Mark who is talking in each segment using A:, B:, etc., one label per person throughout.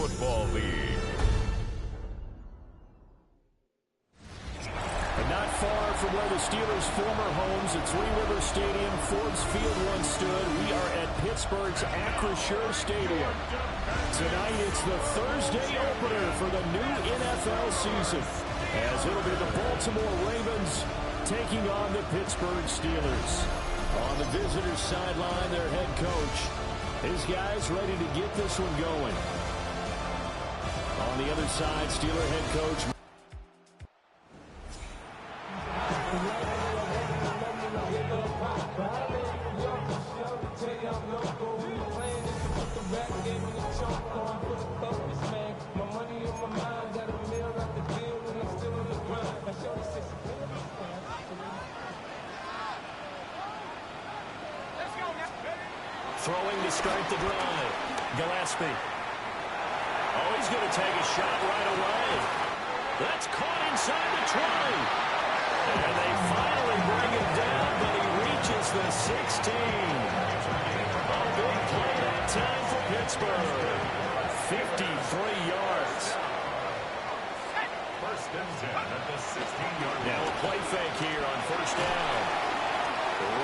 A: Football League.
B: And not far from where the Steelers' former homes at Three Rivers Stadium, Forbes Field once stood, we are at Pittsburgh's Acrisure Stadium. Tonight it's the Thursday opener for the new NFL season, as it'll be the Baltimore Ravens taking on the Pittsburgh Steelers. On the visitors' sideline, their head coach. His guys ready to get this one going. On the other side, Steeler head coach throwing to start the drive. Gillespie. Oh, he's going to take a shot right away. That's caught inside the 20. And they finally bring him down, but he reaches the 16. A big play that time for Pittsburgh. 53 yards.
A: First and 10 at the 16-yard line.
B: Now a play fake here on first down.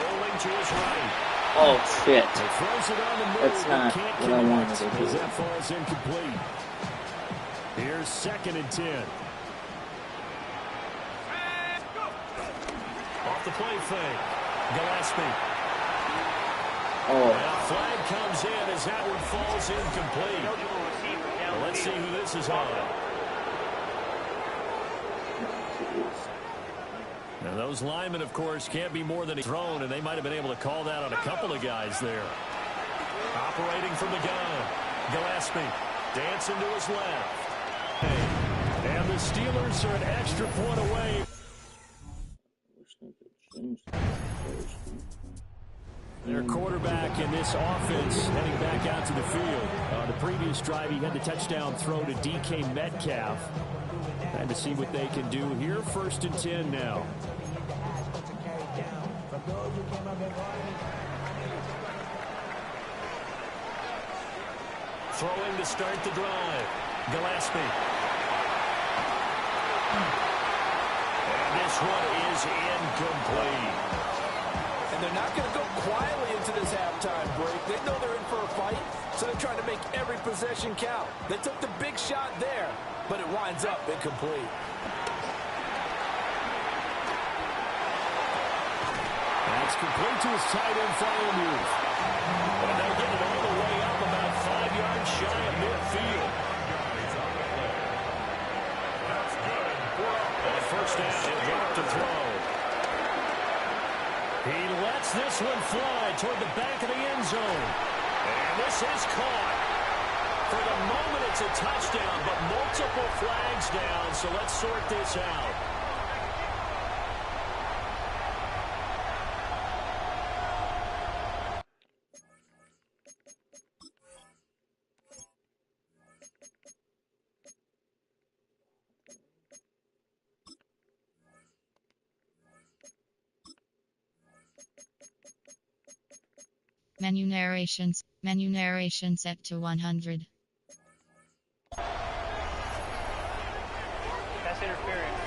B: Rolling to his right.
C: Oh, shit.
B: Throws it on the move,
C: That's not what I wanted to do.
B: as that falls incomplete. Here's 2nd and 10. Off the play fake. Gillespie.
C: Oh.
B: Now flag comes in as that one falls incomplete. Well, let's see who this is on. Now, those linemen, of course, can't be more than a thrown, and they might have been able to call that on a couple of guys there. Operating from the gun. Gillespie dancing to his left. And the Steelers are an extra point away. Their quarterback in this offense heading back out to the field. On the previous drive, he had the touchdown throw to DK Metcalf. Trying to see what they can do here. 1st and 10 now. Throwing to start the drive. Gillespie. And this one is incomplete.
D: And they're not going to go quietly into this halftime break. They know they're in for a fight, so they're trying to make every possession count. They took the big shot there, but it winds up incomplete.
B: That's complete to his tight end follow move. And they'll get it all the way up about 5 yards shy of midfield.
A: That's good.
B: On first down, he'll drop to throw. He lets this one fly toward the back of the end zone. And this is caught. For the moment, it's a touchdown, but multiple flags down, so let's sort this out.
E: Menu narration set to 100.
F: Pass interference.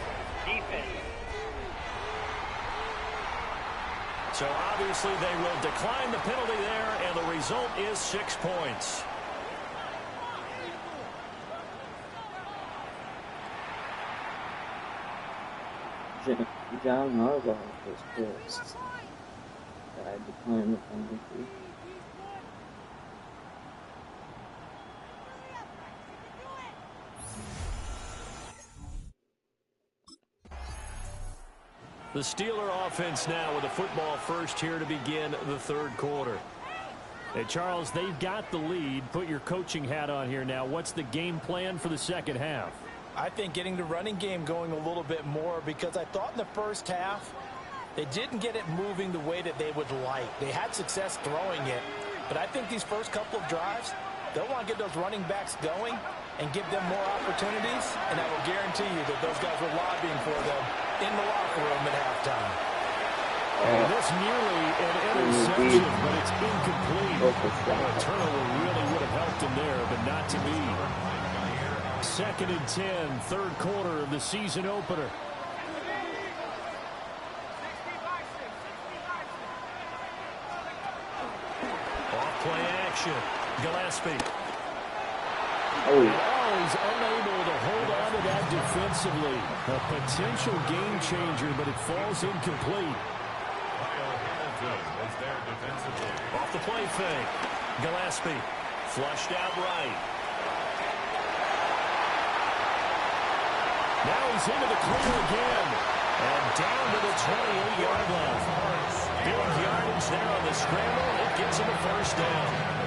F: Defense.
B: So obviously they will decline the penalty there, and the result is 6 points.
C: John Harbaugh was pissed that I declined the penalty.
B: The Steeler offense now with a football first here to begin the 3rd quarter. Hey, Charles, they've got the lead. Put your coaching hat on here now. What's the game plan for the 2nd half?
D: I think getting the running game going a little bit more, because I thought in the first half they didn't get it moving the way that they would like. They had success throwing it, but I think these first couple of drives, they'll want to get those running backs going and give them more opportunities, and I will guarantee you that those guys were lobbying for them in the locker room at halftime.
B: And this nearly an interception, but it's incomplete. A turnover really would have helped him there, but not to be. 2nd and 10, third quarter of the season opener. Off-play action. Gillespie. Oh, he's unable to hold on to that defensively. A potential game changer, but it falls incomplete. Off the play fake. Gillespie flushed out right. Now he's into the clear again. And down to the 28-yard line. Big yardage there on the scramble. It gets him a first down.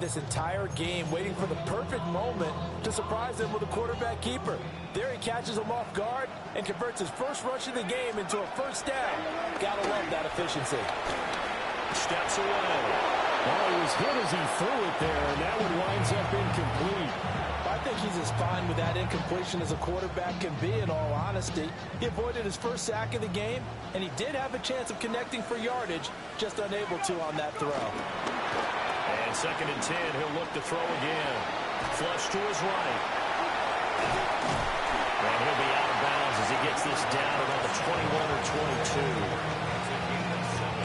D: This entire game, waiting for the perfect moment to surprise them with a quarterback keeper. There he catches him off guard and converts his first rush of the game into a first down. Gotta love that efficiency.
B: Steps away. Well, he was hit as he threw it there, and that one winds up incomplete.
D: I think he's as fine with that incompletion as a quarterback can be, in all honesty. He avoided his first sack of the game, and he did have a chance of connecting for yardage, just unable to on that throw.
B: And 2nd and 10, he'll look to throw again. Flush to his right. And he'll be out of bounds as he gets this down around the 21 or 22.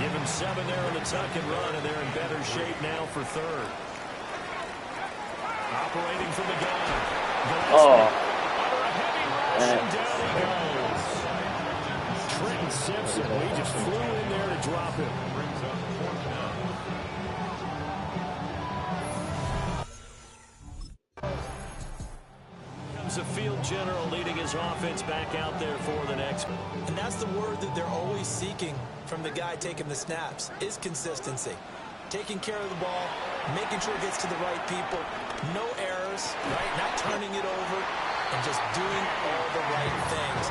B: Give him 7 there on the tuck and run, and they're in better shape now for third. Operating from the gun. Under a heavy rush, and down he goes. Trenton Simpson, he just flew in there to drop him. Brings up 4th down. A field general leading his offense back out there for the next.
D: And that's the word that they're always seeking from the guy taking the snaps, is consistency. Taking care of the ball, making sure it gets to the right people, no errors, right? Not turning it over, and just doing all the right things.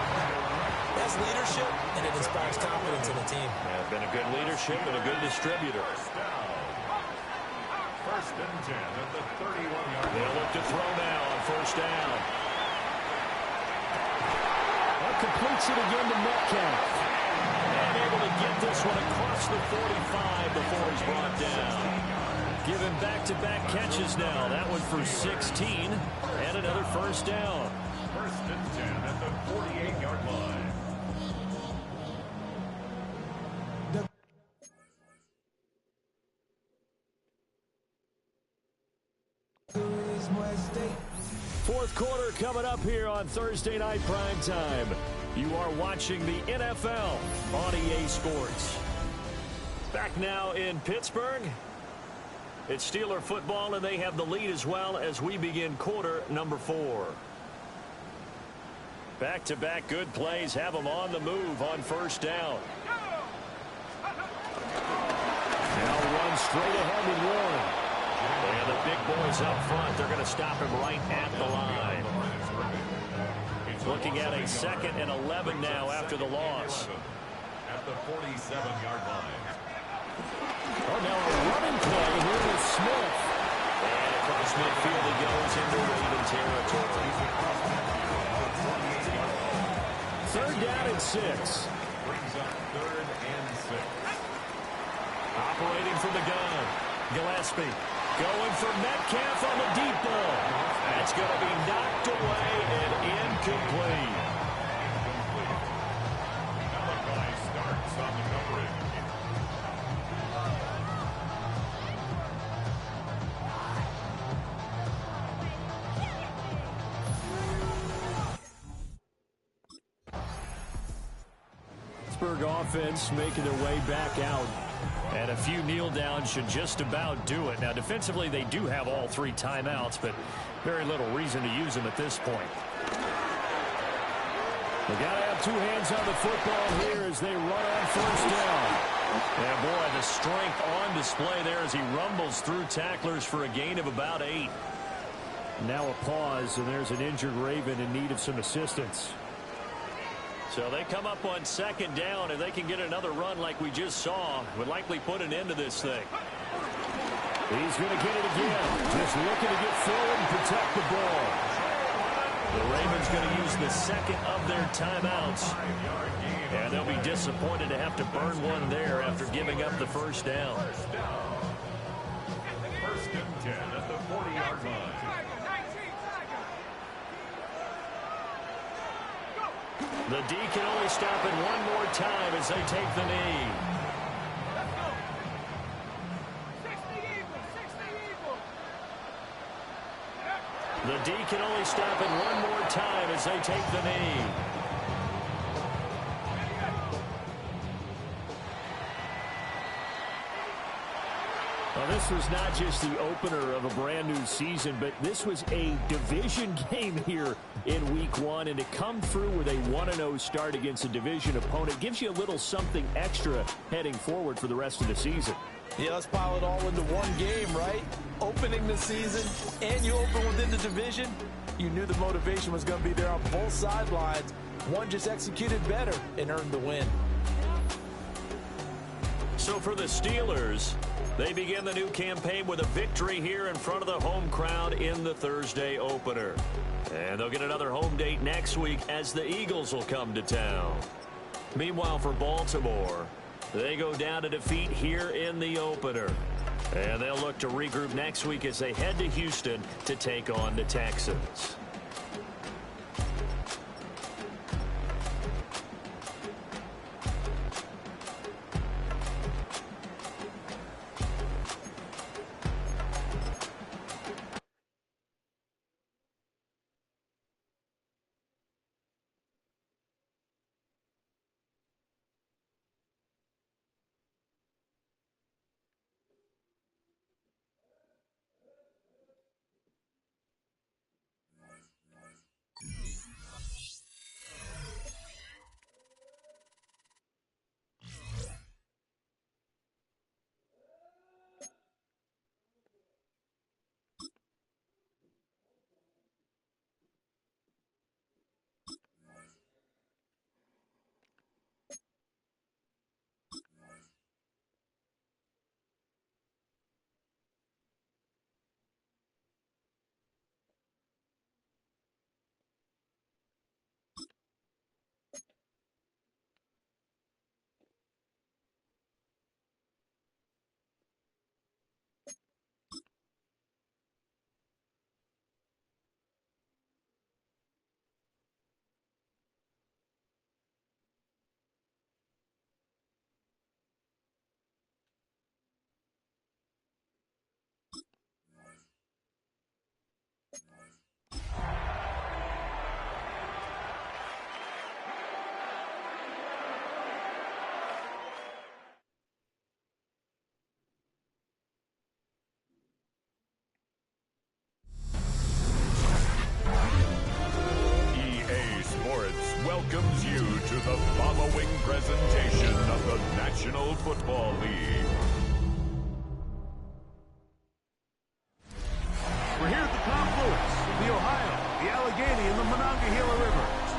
D: That's leadership, and it inspires confidence in the team.
B: Yeah, been a good leadership and a good distributor.
A: First and 10 at the 31-yard line.
B: They'll look to throw now on first down. Completes it again to Metcalf. And able to get this one across the 45 before he's brought down. Give him back-to-back catches now. That one for 16 and another first down.
A: First and 10 at the 48-yard line.
B: Fourth quarter coming up here on Thursday Night Primetime. You are watching the NFL on EA Sports. Back now in Pittsburgh. It's Steeler football, and they have the lead as well as we begin quarter number 4. Back-to-back good plays have them on the move on first down. Now run straight ahead with Warren. And the big boys up front, they're going to stop him right at the line. Looking at a 2nd and 11 now after the loss.
A: At the 47-yard line.
B: Oh, now a running play here with Smith. And across midfield he goes into Raven territory. 3rd down and 6.
A: Brings up 3rd and 6.
B: Operating from the gun. Gillespie going for Metcalf on the deep ball. That's going to be knocked away and incomplete.
A: Malachi starts on the coverage.
B: Pittsburgh offense making their way back out. And a few kneel downs should just about do it. Now, defensively, they do have all 3 timeouts, but very little reason to use them at this point. They got to have 2 hands on the football here as they run on first down. And boy, the strength on display there as he rumbles through tacklers for a gain of about 8. Now a pause, and there's an injured Raven in need of some assistance. So they come up on second down, and they can get another run like we just saw. Would likely put an end to this thing.
G: He's going to get it again. Just looking to get forward and protect the ball.
B: The Ravens going to use the second of their timeouts. And they'll be disappointed to have to burn one there after giving up the first down.
A: First and 10 at the 40-yard line.
B: The D can only stop it one more time as they take the knee. The D can only stop it one more time as they take the knee.
G: Well, this was not just the opener of a brand new season, but this was a division game here in week one. And to come through with a 1-0 start against a division opponent gives you a little something extra heading forward for the rest of the season.
D: Yeah, let's pile it all into one game, right? Opening the season, and you open within the division. You knew the motivation was going to be there on both sidelines. One just executed better and earned the win.
B: So for the Steelers, they begin the new campaign with a victory here in front of the home crowd in the Thursday opener. And they'll get another home date next week as the Eagles will come to town. Meanwhile, for Baltimore, they go down to defeat here in the opener. And they'll look to regroup next week as they head to Houston to take on the Texans.
A: Welcomes you to the following presentation of the National Football League.
H: We're here at the confluence of the Ohio, the Allegheny, and the Monongahela Rivers,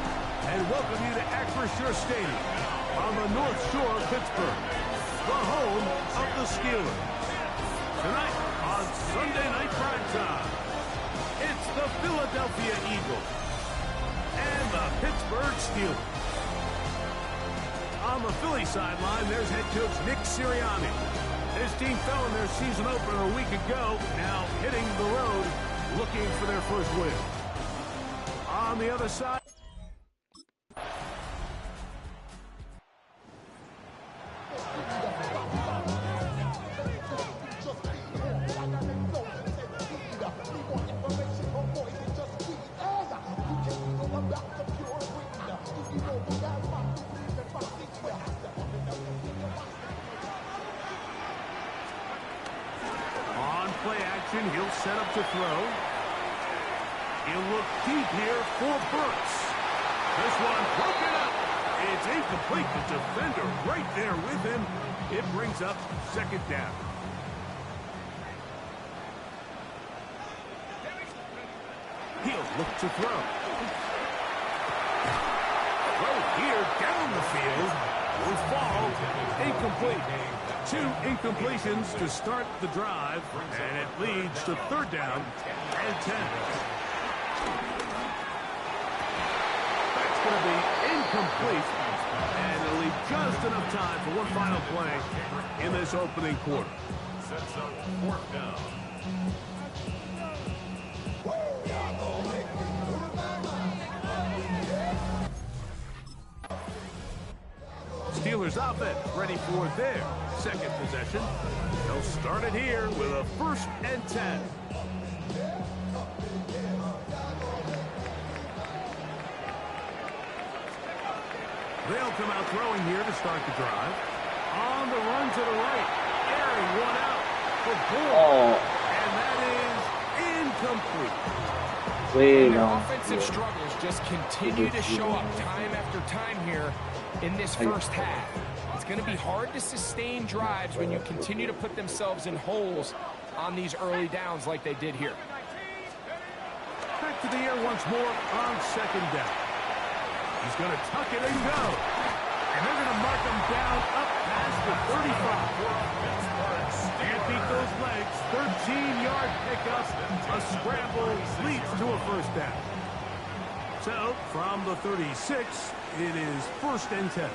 H: and welcome you to Acrisure Stadium on the North Shore of Pittsburgh, the home of the Steelers. Tonight on Sunday Night Primetime, it's the Philadelphia Eagles and the Pittsburgh Steelers. On the Philly sideline, there's head coach Nick Sirianni. His team fell in their season opener a week ago, now hitting the road, looking for their first win. On the other side, he'll set up to throw. He'll look deep here for Burks. This one broken up. It's incomplete. The defender right there with him. It brings up second down. He'll look to throw. Throw here down the field. Will fall. Incomplete. 2 incompletions to start the drive, and it leads to 3rd down and 10. That's going to be incomplete, and it'll leave just enough time for one final play in this opening quarter.
A: Sets up 4th down.
H: Steelers offense ready for their 2nd possession. They'll start it here with a 1st and 10. They'll come out throwing here to start the drive. On the run to the right. Airing one out for Bull. And that is incomplete.
C: Way
I: their
C: long.
I: offensive struggles just continue to show up time after time here in this first half. It's going to be hard to sustain drives when you continue to put themselves in holes on these early downs like they did here.
H: Back to the air once more on 2nd down. He's going to tuck it and go. And they're going to mark him down up past the 35. Can't beat those legs. 13-yard pickup. A scramble leads to a 1st down. So, from the 36, it is 1st and 10.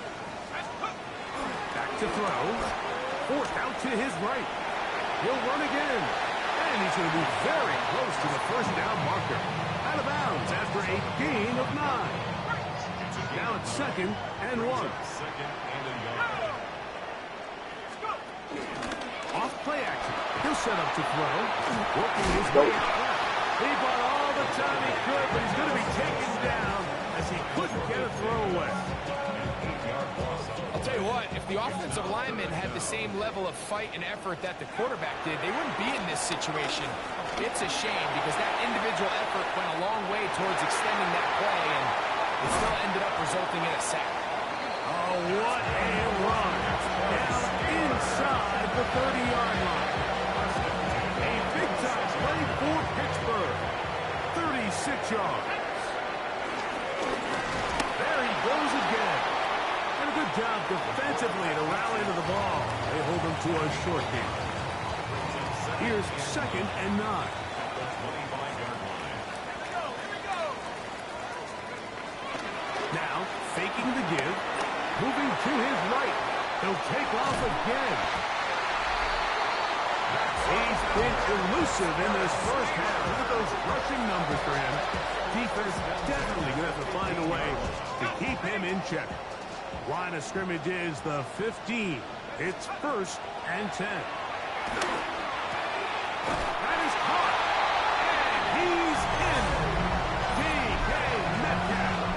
H: Back to throw. Forced out to his right. He'll run again. And he's going to be very close to the 1st down marker. Out of bounds after a gain of 9. Now it's 2nd and 1. Off play action. He'll set up to throw. Working his way out left. He bought all the time he could, but he's going to be taken down as he couldn't get a throw away.
I: I'll tell you what, if the offensive linemen had the same level of fight and effort that the quarterback did, they wouldn't be in this situation. It's a shame because that individual effort went a long way towards extending that play, and it still ended up resulting in a sack.
H: Oh, what a run. Down inside the 30-yard line. A big-time play for Pittsburgh. 36 yards. There he goes again. And a good job defensively to rally to the ball. They hold him to a short game. Here's 2nd and 9. Now, faking the give, moving to his right. He'll take off again. He's been elusive in this first half. Look at those rushing numbers for him. Defense definitely going to have to find a way to keep him in check. Line of scrimmage is the 15. It's 1st and 10. That is caught. And he's in. D.K. Metcalf.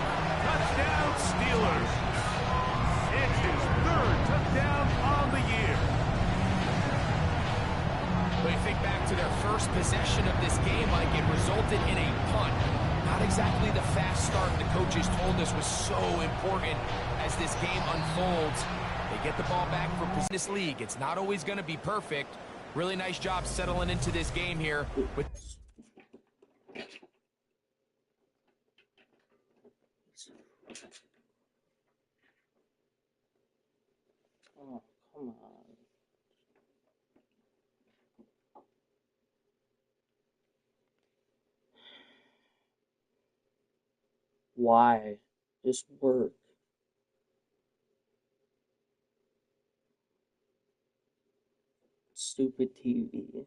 H: Touchdown Steelers. It's his 3rd touchdown on the year.
I: But you think back to their first possession of this game, Mike, it resulted in a punt. Not exactly the fast start the coaches told us was so important as this game unfolds. They get the ball back for this league. It's not always going to be perfect. Really nice job settling into this game here.
C: Oh, come on. Why? Just work. Stupid TV.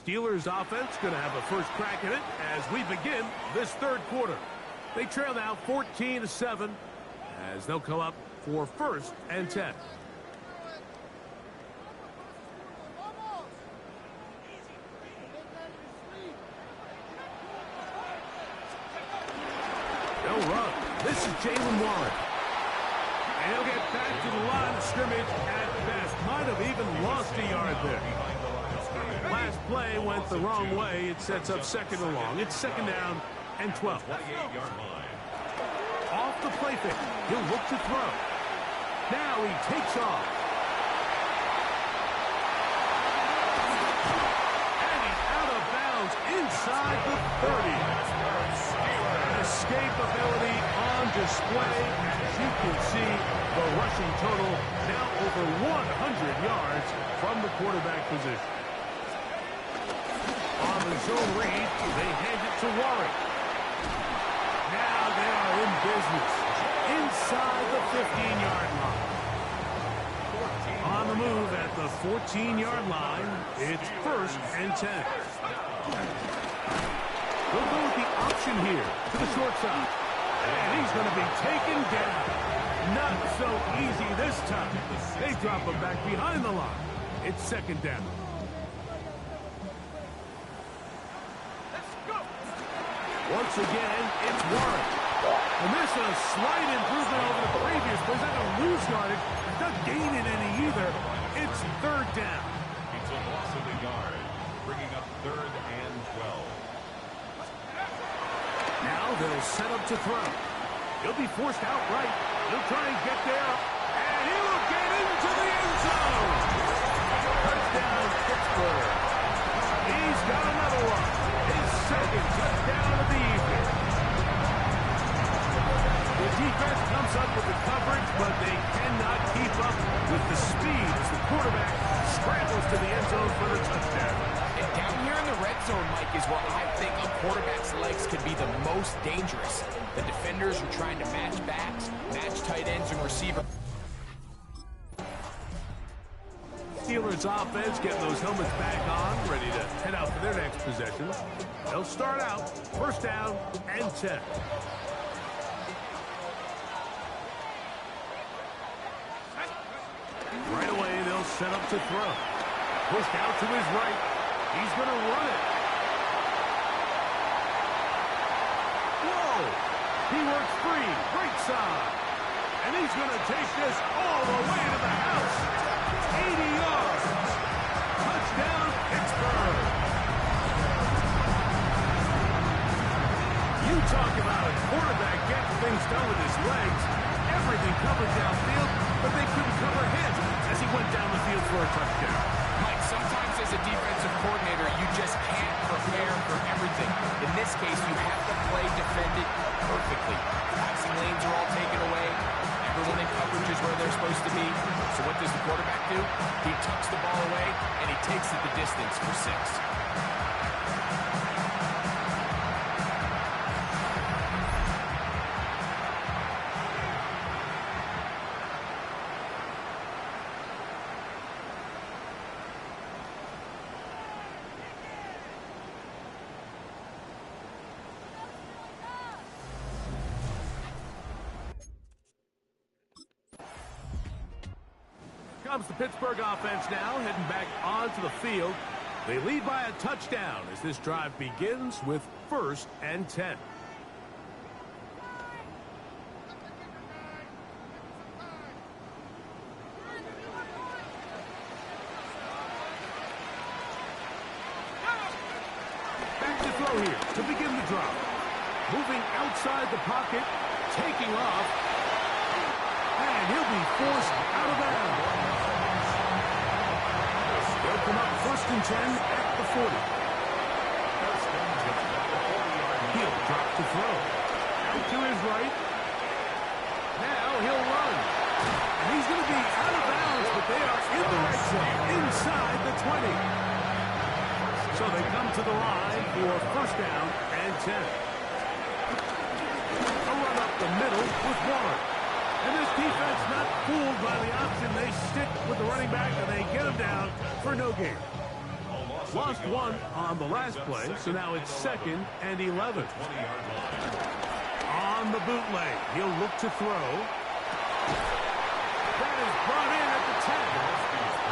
H: Steelers offense going to have a first crack at it as we begin this 3rd quarter. They trail now 14-7 as they'll come up for 1st and 10. They'll run. This is Jalen Warren. And he'll get back to the line of scrimmage at best. Might have even lost a yard there. Last play went the wrong way. It sets up 2nd and long. It's 2nd down and 12. off the play fake. He'll look to throw. Now he takes off. And he's out of bounds inside the 30. Escapability on display. As you can see, the rushing total now over 100 yards from the quarterback position. On the zone read, they hand it to Warren. Now they are in business inside the 15-yard line. On the move at the 14-yard line, it's 1st and 10. They'll go with the option here to the short side. And he's going to be taken down. Not so easy this time. They drop him back behind the line. It's 2nd down. Once again, it's Warren. And this is a slight improvement over the previous play. Not a lose yardage. Not gaining any either. It's 3rd down.
A: It's a loss of the yard, bringing up 3rd and 12.
H: Now they'll set up to throw. He'll be forced out right. He'll try and get there. And he will get into the end zone. Touchdown, Pittsburgh. He's got another one. His 2nd touchdown of the evening. The defense comes up with the coverage, but they cannot keep up with the speed as the quarterback scrambles to the end zone for the touchdown.
I: And down here in the red zone, Mike, is where I think a quarterback's legs can be the most dangerous. The defenders are trying to match backs, match tight ends and receivers.
H: Steelers offense getting those helmets back on, ready to head out for their next possession. They'll start out 1st down and 10. Right away, they'll set up to throw. Pushed out to his right. He's going to run it. Whoa! He works free, right side. And he's going to take this all the way to the house. 80 yards. Touchdown, Pittsburgh. You talk about a quarterback getting things done with his legs. Everything covered downfield, but they couldn't cover him as he went down the field for a touchdown.
I: Mike, sometimes as a defensive coordinator, you just can't prepare for everything. In this case, you have to play defended perfectly. Passing lanes are all taken away. Everyone in coverage is where they're supposed to be. So what does the quarterback do? He tucks the ball away, and he takes it the distance for 6.
H: Comes the Pittsburgh offense now, heading back onto the field. They lead by a touchdown as this drive begins with 1st and 10. Back to throw here to begin the drive. Moving outside the pocket, taking off, and he'll be forced out of bounds. They'll come up 1st and 10 at the 40. He'll drop to throw. Out to his right. Now he'll run. And he's going to be out of bounds, but they are in the red zone, inside the 20. So they come to the line for 1st down and 10. A run up the middle with Warren. And this defense not fooled by the option. They stick with the running back, and they get him down for no gain. Lost 1 on the last play, so now it's 2nd and 11. On the bootleg, he'll look to throw. That is brought in at the 10.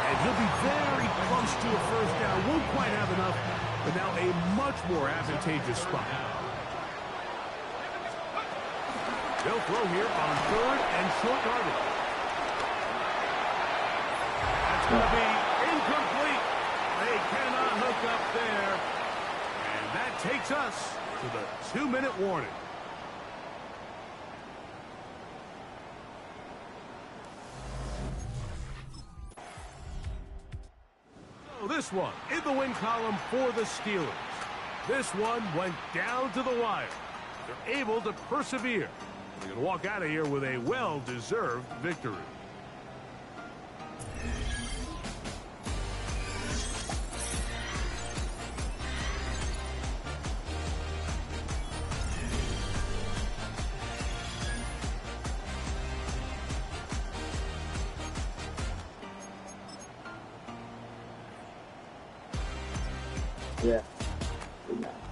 H: And he'll be very close to a 1st down. Won't quite have enough, but now a much more advantageous spot. They'll throw here on 3rd and short yardage. That's going to be incomplete. They cannot hook up there. And that takes us to the 2-minute warning. this one in the win column for the Steelers. This one went down to the wire. They're able to persevere. They can walk out of here with a well-deserved victory.
C: Yeah, good match.